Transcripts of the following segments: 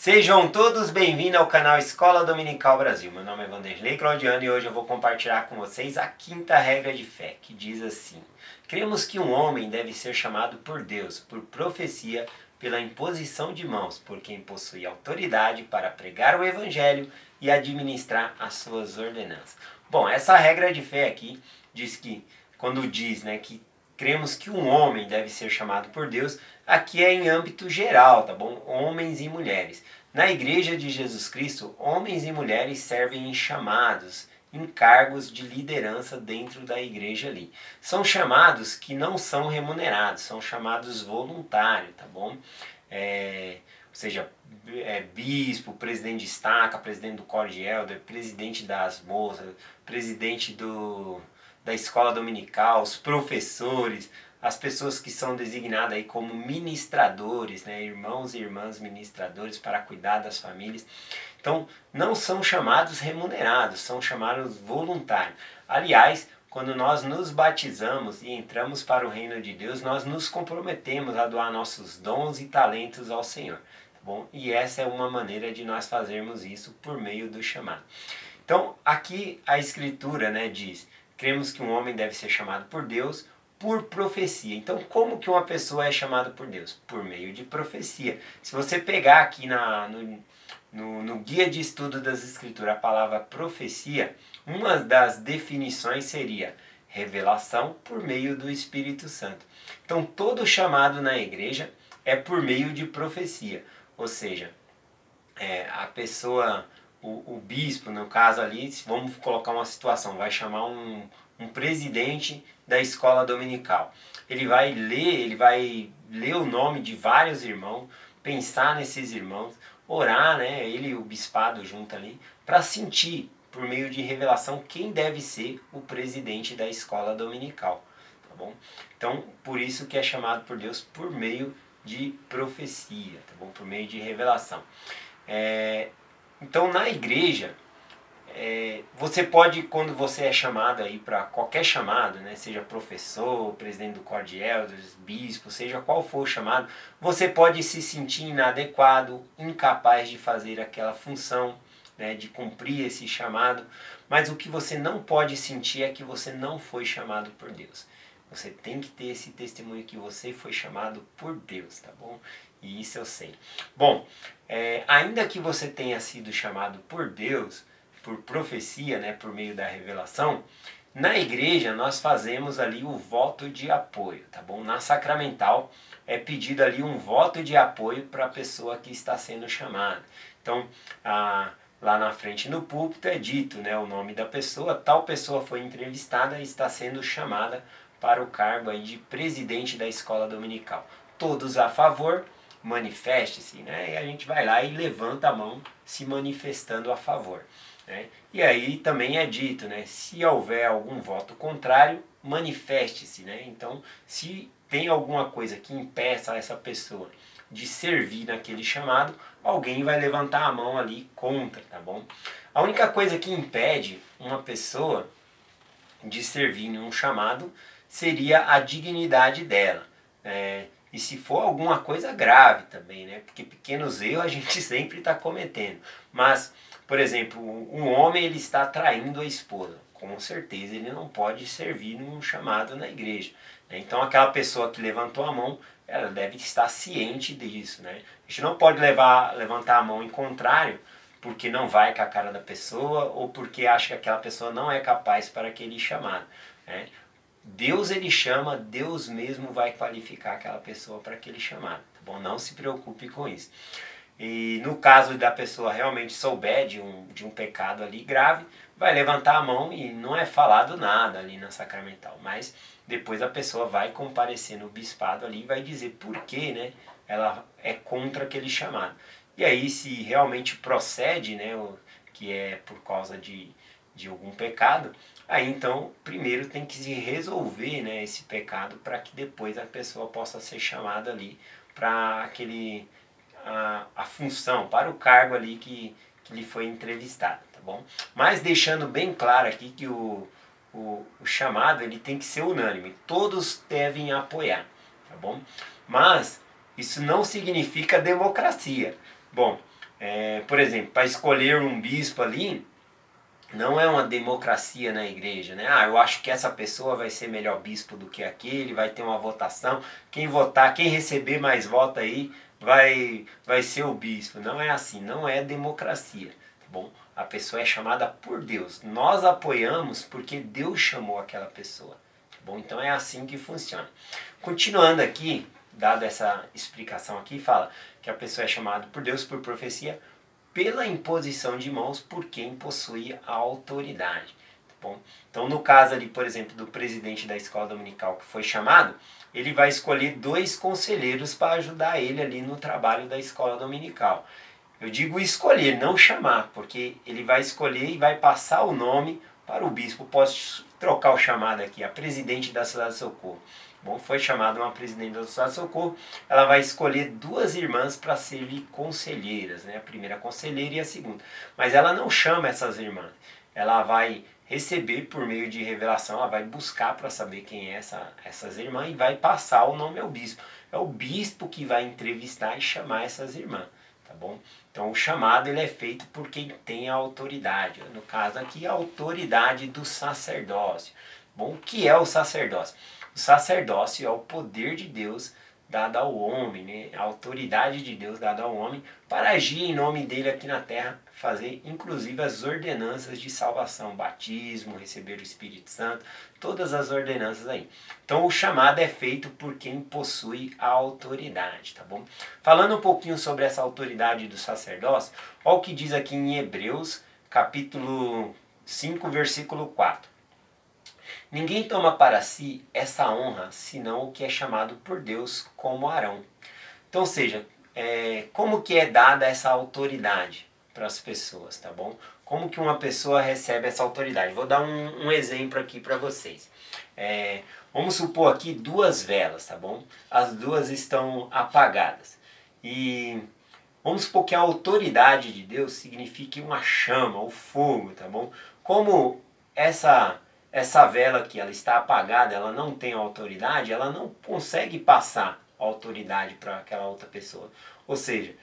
Sejam todos bem-vindos ao canal Escola Dominical Brasil. Meu nome é Vanderlei Claudiano e hoje eu vou compartilhar com vocês a quinta regra de fé, que diz assim: cremos que um homem deve ser chamado por Deus, por profecia, pela imposição de mãos, por quem possui autoridade para pregar o evangelho e administrar as suas ordenanças. Bom, essa regra de fé aqui diz que, quando diz, que cremos que um homem deve ser chamado por Deus, aqui é em âmbito geral, tá bom? Homens e mulheres. Na Igreja de Jesus Cristo, homens e mulheres servem em chamados, em cargos de liderança dentro da igreja ali. São chamados que não são remunerados, são chamados voluntários, tá bom? Ou seja, bispo, presidente de estaca, presidente do coro de elder, presidente das moças, presidente da escola dominical, os professores, as pessoas que são designadas aí como ministradores, irmãos e irmãs ministradores para cuidar das famílias. Então, não são chamados remunerados, são chamados voluntários. Aliás, quando nós nos batizamos e entramos para o reino de Deus, nós nos comprometemos a doar nossos dons e talentos ao Senhor. Tá bom? E essa é uma maneira de nós fazermos isso por meio do chamado. Então, aqui a Escritura diz: cremos que um homem deve ser chamado por Deus por profecia. Então, como que uma pessoa é chamada por Deus? Por meio de profecia. Se você pegar aqui no guia de estudo das Escrituras a palavra profecia, uma das definições seria revelação por meio do Espírito Santo. Então, todo chamado na igreja é por meio de profecia. Ou seja, a pessoa, o bispo, no caso ali, vamos colocar uma situação, vai chamar um presidente da escola dominical. Ele vai ler o nome de vários irmãos, pensar nesses irmãos, orar, ele e o bispado junto ali, para sentir, por meio de revelação, quem deve ser o presidente da escola dominical. Tá bom? Então, por isso que é chamado por Deus por meio de profecia, tá bom? Por meio de revelação. Então, na igreja, você pode, quando você é chamado aí para qualquer chamado, seja professor, presidente do coro de elders, bispo, seja qual for o chamado, você pode se sentir inadequado, incapaz de fazer aquela função, de cumprir esse chamado, mas o que você não pode sentir é que você não foi chamado por Deus. Você tem que ter esse testemunho que você foi chamado por Deus, tá bom? E isso eu sei. Bom, ainda que você tenha sido chamado por Deus, por profecia, por meio da revelação, na igreja nós fazemos ali o voto de apoio, tá bom? Na sacramental é pedido ali um voto de apoio para a pessoa que está sendo chamada. Então, lá na frente no púlpito é dito, o nome da pessoa, tal pessoa foi entrevistada e está sendo chamada para o cargo aí de presidente da escola dominical. Todos a favor, manifeste-se, e a gente vai lá e levanta a mão se manifestando a favor. E aí também é dito, se houver algum voto contrário, manifeste-se. Então, se tem alguma coisa que impeça essa pessoa de servir naquele chamado, alguém vai levantar a mão ali contra, tá bom? A única coisa que impede uma pessoa de servir em um chamado seria a dignidade dela. E se for alguma coisa grave também, porque pequenos erros a gente sempre está cometendo. Mas, por exemplo, um homem ele está traindo a esposa. Com certeza ele não pode servir num chamado na igreja. Então aquela pessoa que levantou a mão, ela deve estar ciente disso. A gente não pode levantar a mão em contrário, porque não vai com a cara da pessoa ou porque acha que aquela pessoa não é capaz para aquele chamado. Deus ele chama, Deus mesmo vai qualificar aquela pessoa para aquele chamado, tá bom? Não se preocupe com isso. E no caso da pessoa realmente souber de um pecado ali grave, vai levantar a mão e não é falado nada ali na sacramental, mas depois a pessoa vai comparecer no bispado ali e vai dizer por que, ela é contra aquele chamado. E aí se realmente procede, que é por causa de algum pecado, aí então primeiro tem que se resolver esse pecado para que depois a pessoa possa ser chamada ali para a função, para o cargo ali que lhe foi entrevistado, tá bom? Mas deixando bem claro aqui que o chamado ele tem que ser unânime, todos devem apoiar, tá bom? Mas isso não significa democracia. Bom, Por exemplo, para escolher um bispo ali, não é uma democracia na igreja, né? Eu acho que essa pessoa vai ser melhor bispo do que aquele, vai ter uma votação, quem votar, quem receber mais votos aí vai ser o bispo. Não é assim, não é democracia, tá bom? A pessoa é chamada por Deus. Nós apoiamos porque Deus chamou aquela pessoa, tá bom? Então é assim que funciona. Continuando aqui, dada essa explicação aqui, fala que a pessoa é chamada por Deus por profecia, pela imposição de mãos por quem possui a autoridade. Tá bom? Então, no caso ali, por exemplo, do presidente da escola dominical que foi chamado, ele vai escolher 2 conselheiros para ajudar ele ali no trabalho da escola dominical. Eu digo escolher, não chamar, porque ele vai escolher e vai passar o nome para o bispo. Posso trocar o chamado aqui, a presidente da Cidade de Socorro. Bom, foi chamada uma presidente da Cidade de Socorro, ela vai escolher 2 irmãs para serem conselheiras, né? A primeira conselheira e a segunda. Mas ela não chama essas irmãs, ela vai receber por meio de revelação, ela vai buscar para saber quem é essas irmãs e vai passar o nome ao bispo. É o bispo que vai entrevistar e chamar essas irmãs, tá bom? Então o chamado ele é feito por quem tem a autoridade, no caso aqui a autoridade do sacerdócio. Bom, o que é o sacerdócio? O sacerdócio é o poder de Deus dado ao homem, né? A autoridade de Deus dada ao homem para agir em nome dele aqui na terra, fazer inclusive as ordenanças de salvação, batismo, receber o Espírito Santo, todas as ordenanças aí. Então o chamado é feito por quem possui a autoridade, tá bom? Falando um pouquinho sobre essa autoridade do sacerdócio, olha o que diz aqui em Hebreus, capítulo 5, versículo 4. Ninguém toma para si essa honra, senão o que é chamado por Deus como Arão. Então, ou seja, como que é dada essa autoridade para as pessoas, tá bom? Como que uma pessoa recebe essa autoridade? Vou dar um exemplo aqui para vocês. Vamos supor aqui 2 velas, tá bom? As 2 estão apagadas. E vamos supor que a autoridade de Deus signifique uma chama, o fogo, tá bom? Como essa vela aqui, ela está apagada, ela não tem autoridade, ela não consegue passar autoridade para aquela outra pessoa. Ou seja,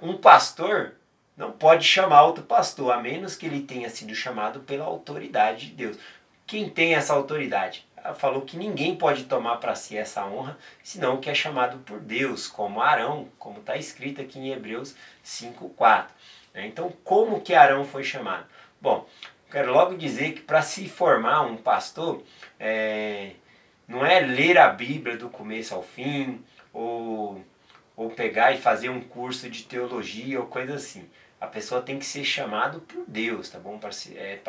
um pastor não pode chamar outro pastor, a menos que ele tenha sido chamado pela autoridade de Deus. Quem tem essa autoridade? Ela falou que ninguém pode tomar para si essa honra, senão o que é chamado por Deus, como Arão, como está escrito aqui em Hebreus 5:4. Então, como que Arão foi chamado? Bom, quero logo dizer que para se formar um pastor, não é ler a Bíblia do começo ao fim, ou pegar e fazer um curso de teologia ou coisa assim. A pessoa tem que ser chamado por Deus, tá bom? Para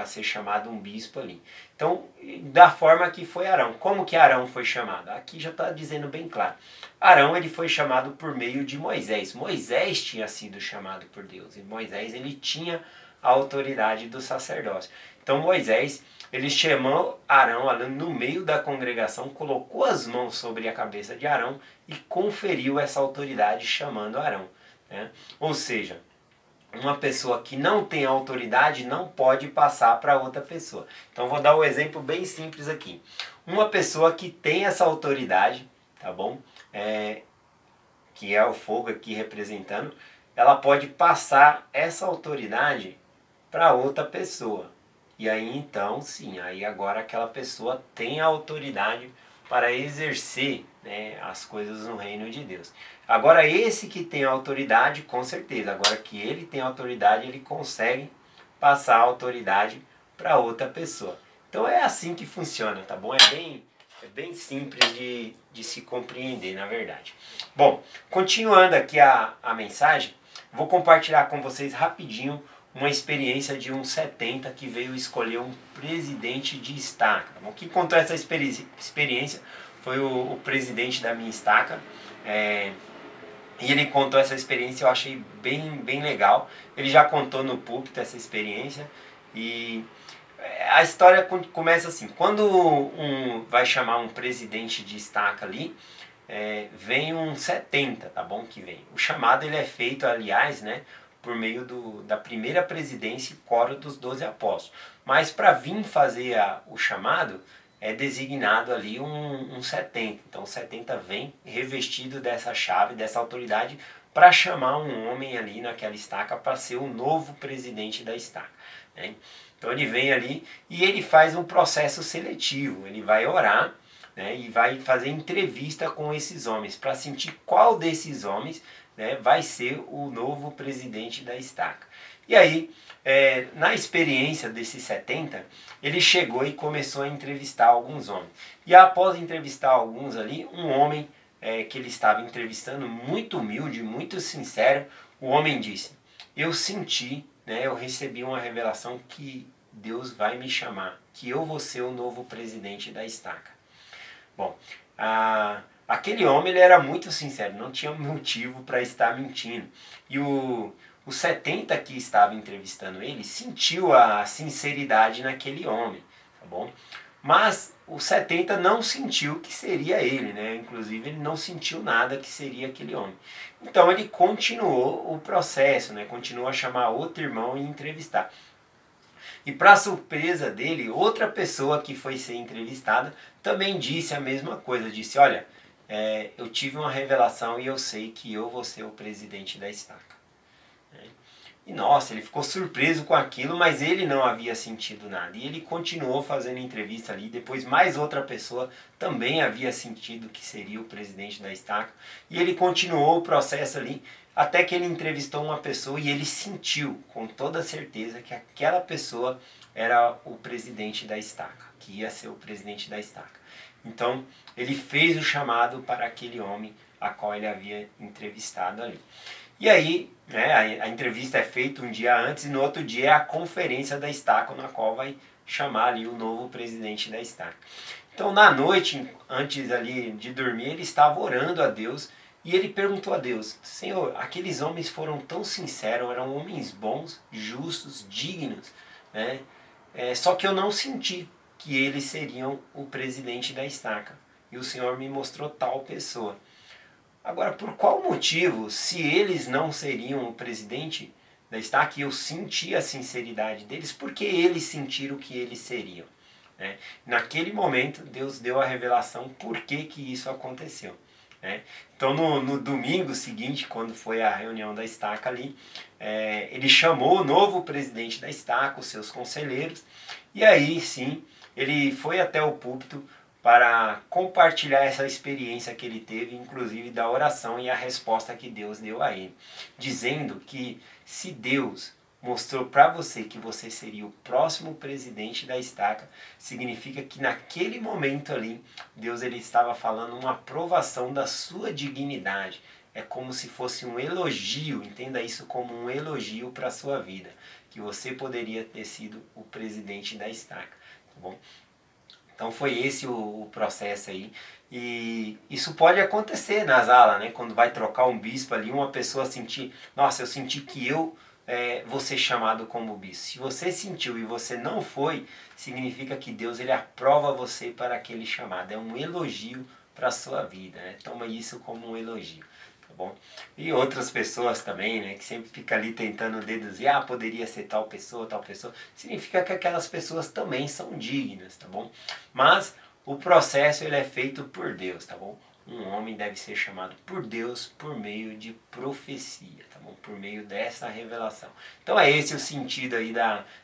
ser chamado um bispo ali. Então, da forma que foi Arão. Como que Arão foi chamado? Aqui já está dizendo bem claro. Arão ele foi chamado por meio de Moisés. Moisés tinha sido chamado por Deus. E Moisés ele tinha a autoridade do sacerdócio. Então Moisés, ele chamou Arão ali no meio da congregação, colocou as mãos sobre a cabeça de Arão e conferiu essa autoridade chamando Arão, né? Ou seja, uma pessoa que não tem autoridade não pode passar para outra pessoa. Então vou dar um exemplo bem simples aqui. Uma pessoa que tem essa autoridade, tá bom? Que é o fogo aqui representando, ela pode passar essa autoridade para outra pessoa. E aí então, sim, aí agora aquela pessoa tem a autoridade para exercer, né, as coisas no reino de Deus. Agora esse que tem a autoridade, com certeza, agora que ele tem a autoridade, ele consegue passar a autoridade para outra pessoa. Então é assim que funciona, tá bom? É bem simples de se compreender, na verdade. Bom, continuando aqui a mensagem, vou compartilhar com vocês rapidinho uma experiência de um 70 que veio escolher um presidente de estaca. Tá bom? O que contou essa experiência foi o presidente da minha estaca. E ele contou essa experiência, eu achei bem legal. Ele já contou no púlpito essa experiência. E a história começa assim. Quando vai chamar um presidente de estaca ali, vem um 70, tá bom? Que vem. O chamado ele é feito, aliás, né, por meio da primeira presidência e coro dos 12 apóstolos. Mas para vir fazer o chamado, é designado ali um 70. Então o 70 vem revestido dessa chave, dessa autoridade, para chamar um homem ali naquela estaca para ser o novo presidente da estaca, né? Então ele vem ali e ele faz um processo seletivo, ele vai orar, né, e vai fazer entrevista com esses homens para sentir qual desses homens, né, vai ser o novo presidente da estaca. E aí, na experiência desses 70, ele chegou e começou a entrevistar alguns homens. E após entrevistar alguns ali, um homem que ele estava entrevistando, muito humilde, muito sincero, o homem disse: eu senti, né, eu recebi uma revelação que Deus vai me chamar, que eu vou ser o novo presidente da estaca. Bom, aquele homem ele era muito sincero, não tinha motivo para estar mentindo. E o 70 que estava entrevistando ele sentiu a sinceridade naquele homem, tá bom? Mas o 70 não sentiu que seria ele, né? Inclusive ele não sentiu nada que seria aquele homem. Então ele continuou o processo, né? Continuou a chamar outro irmão e entrevistar. E para surpresa dele, outra pessoa que foi ser entrevistada também disse a mesma coisa. Disse: olha, eu tive uma revelação e eu sei que eu vou ser o presidente da estaca. E nossa, ele ficou surpreso com aquilo, mas ele não havia sentido nada. E ele continuou fazendo entrevista ali. Depois mais outra pessoa também havia sentido que seria o presidente da estaca. E ele continuou o processo ali, até que ele entrevistou uma pessoa e ele sentiu com toda certeza que aquela pessoa era o presidente da estaca, que ia ser o presidente da estaca. Então ele fez o chamado para aquele homem a qual ele havia entrevistado ali. E aí, né, a entrevista é feita um dia antes e no outro dia é a conferência da estaca, na qual vai chamar ali o novo presidente da estaca. Então na noite, antes ali de dormir, ele estava orando a Deus e ele perguntou a Deus: Senhor, aqueles homens foram tão sinceros, eram homens bons, justos, dignos, né? Só que eu não senti que eles seriam o presidente da estaca. E o Senhor me mostrou tal pessoa. Agora, por qual motivo, se eles não seriam o presidente da estaca, eu senti a sinceridade deles, por que eles sentiram que eles seriam? Né? Naquele momento, Deus deu a revelação por que isso aconteceu. Né? Então, no domingo seguinte, quando foi a reunião da estaca ali, ele chamou o novo presidente da estaca, os seus conselheiros, e aí sim, ele foi até o púlpito para compartilhar essa experiência que ele teve, inclusive da oração e a resposta que Deus deu a ele, dizendo que se Deus mostrou para você que você seria o próximo presidente da estaca, significa que naquele momento ali, Deus ele estava falando uma aprovação da sua dignidade. É como se fosse um elogio, entenda isso como um elogio para a sua vida, que você poderia ter sido o presidente da estaca, tá bom? Então foi esse o processo aí. E isso pode acontecer nas alas, né? Quando vai trocar um bispo ali, uma pessoa sentir: nossa, eu senti que eu vou ser chamado como bispo. Se você sentiu e você não foi, significa que Deus ele aprova você para aquele chamado. É um elogio para a sua vida, né? Toma isso como um elogio. Tá bom? E outras pessoas também, né, que sempre fica ali tentando deduzir: poderia ser tal pessoa, significa que aquelas pessoas também são dignas, tá bom? Mas o processo ele é feito por Deus, tá bom? Um homem deve ser chamado por Deus por meio de profecia, tá bom? Por meio dessa revelação. Então é esse o sentido aí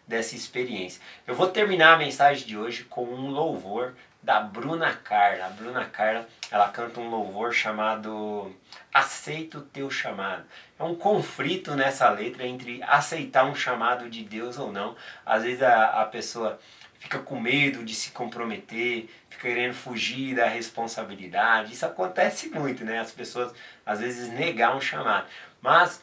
dessa experiência. Eu vou terminar a mensagem de hoje com um louvor da Bruna Carla. A Bruna Carla, ela canta um louvor chamado Aceita o Teu Chamado. É um conflito nessa letra entre aceitar um chamado de Deus ou não. Às vezes a pessoa fica com medo de se comprometer, fica querendo fugir da responsabilidade. Isso acontece muito, né? As pessoas às vezes negar um chamado. Mas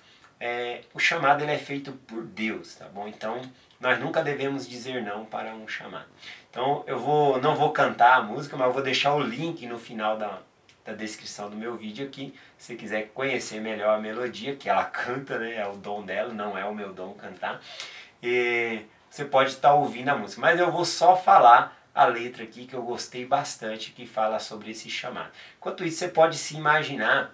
o chamado ele é feito por Deus, tá bom? Então nós nunca devemos dizer não para um chamado. Então eu não vou cantar a música, mas eu vou deixar o link no final da descrição do meu vídeo aqui. Se você quiser conhecer melhor a melodia, que ela canta, né? É o dom dela, não é o meu dom cantar. E você pode estar ouvindo a música, mas eu vou só falar a letra aqui que eu gostei bastante, que fala sobre esse chamado. Enquanto isso, você pode se imaginar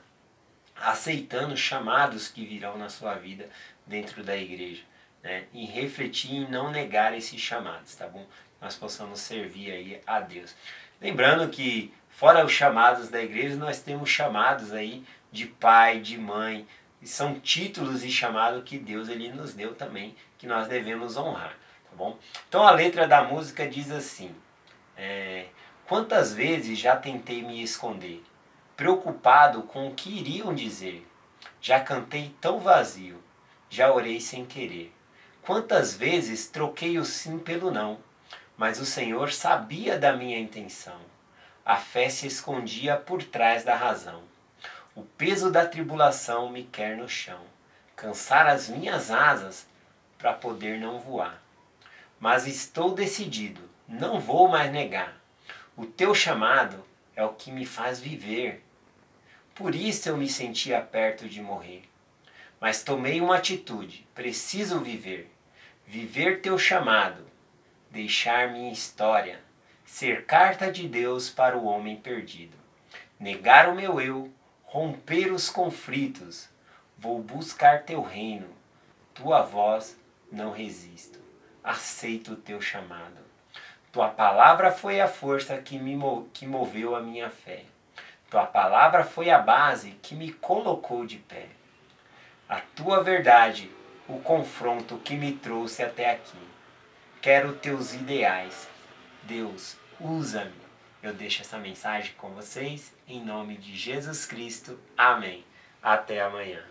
aceitando chamados que virão na sua vida dentro da igreja, né? E refletir em não negar esses chamados, tá bom? Nós possamos servir aí a Deus. Lembrando que fora os chamados da igreja, nós temos chamados aí de pai, de mãe, E são títulos e chamados que Deus ele nos deu também, que nós devemos honrar, tá bom? Então a letra da música diz assim: quantas vezes já tentei me esconder, preocupado com o que iriam dizer. Já cantei tão vazio, já orei sem querer. Quantas vezes troquei o sim pelo não, mas o Senhor sabia da minha intenção. A fé se escondia por trás da razão. O peso da tribulação me quer no chão, cansar as minhas asas para poder não voar. Mas estou decidido, não vou mais negar. O teu chamado é o que me faz viver. Por isso eu me sentia perto de morrer. Mas tomei uma atitude, preciso viver. Viver teu chamado, deixar minha história, ser carta de Deus para o homem perdido. Negar o meu eu, romper os conflitos, vou buscar teu reino, tua voz não resisto, aceito o teu chamado. Tua palavra foi a força que moveu a minha fé. Tua palavra foi a base que me colocou de pé. A tua verdade, o confronto que me trouxe até aqui. Quero teus ideais. Deus, usa-me. Eu deixo essa mensagem com vocês, em nome de Jesus Cristo. Amém. Até amanhã.